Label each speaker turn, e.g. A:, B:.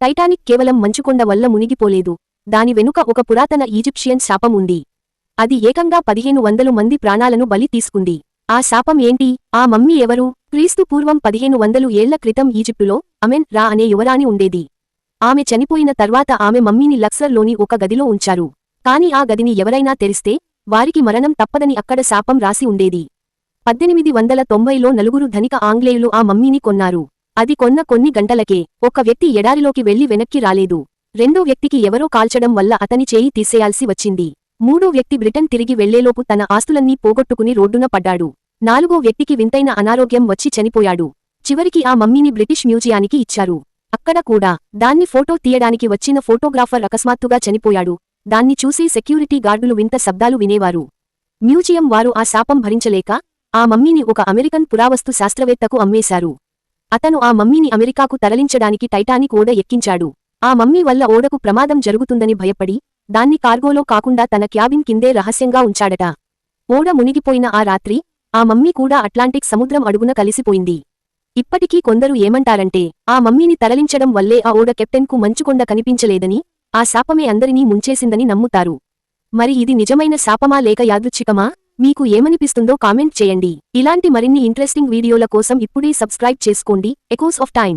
A: Titanic కేవలం మంచుకొండ వల్ల మునిగిపోలేదు. దాని వెనుక ఒక పురాతన ఈజిప్షియన్ శాపం ఉంది. అది ఏకంగా 1500 మంది ప్రాణాలను బలి తీసుకుంది. ఆ శాపం ఏంటి? ఆ మమ్మీ ఎవరు? క్రీస్తు పూర్వం 1500 ఏళ్ల క్రితం ఈజిప్టులో అమెన్ రా అనే యువరాణి ఉండేది. ఆమె చనిపోయిన తర్వాత ఆమె మమ్మీని లక్సర్లోని ఒక గదిలో ఉంచారు. కాని ఆ గదిని ఎవరైనా తెరిస్తే వారికి మరణం తప్పదని అక్కడ శాపం రాసి ఉండేది. 1890లో నలుగురు ధనిక ఆంగ్లేయులు ఆ మమ్మీని కొన్నారు. అది కొన్న కొన్ని గంటలకే ఒక వ్యక్తి ఎడారిలోకి వెళ్లి వెనక్కి రాలేదు. రెండో వ్యక్తికి ఎవరో కాల్చడం వల్ల అతని చేయి తీసేయాల్సి వచ్చింది. మూడో వ్యక్తి బ్రిటన్ తిరిగి వెళ్లేలోపు తన ఆస్తులన్నీ పోగొట్టుకుని రోడ్డున పడ్డాడు. నాలుగో వ్యక్తికి వింతైన అనారోగ్యం వచ్చి చనిపోయాడు. చివరికి ఆ మమ్మీని బ్రిటిష్ మ్యూజియానికి ఇచ్చారు. అక్కడ కూడా దాన్ని ఫోటో తీయడానికి వచ్చిన ఫోటోగ్రాఫర్ అకస్మాత్తుగా చనిపోయాడు. దాన్ని చూసి సెక్యూరిటీ గార్డులు వింత శబ్దాలు వినేవారు. మ్యూజియం వారు ఆ శాపం భరించలేక ఆ మమ్మీని ఒక అమెరికన్ పురావస్తు శాస్త్రవేత్తకు అమ్మేశారు. అతను ఆ మమ్మీని అమెరికాకు తరలించడానికి టైటానిక్ ఓడ ఎక్కించాడు. ఆ మమ్మీ వల్ల ఓడకు ప్రమాదం జరుగుతుందని భయపడి దాన్ని కార్గోలో కాకుండా తన క్యాబిన్ కిందే రహస్యంగా ఉంచాడట. ఓడ మునిగిపోయిన ఆ రాత్రి ఆ మమ్మీ కూడా అట్లాంటిక్ సముద్రం అడుగున కలిసిపోయింది. ఇప్పటికీ కొందరు ఏమంటారంటే ఆ మమ్మీని తరలించడం వల్లే ఆ ఓడ కెప్టెన్కు మంచుకొండ కనిపించలేదని, ఆ శాపమే అందరినీ ముంచేసిందని నమ్ముతారు. మరి ఇది నిజమైన శాపమా లేక యాదృచ్ఛికమా? మీకు ఏమనిపిస్తుందో కామెంట్ చేయండి. ఇలాంటి మరిన్ని ఇంట్రెస్టింగ్ వీడియోల కోసం ఇప్పుడే సబ్స్క్రైబ్ చేసుకోండి. Echoes of time.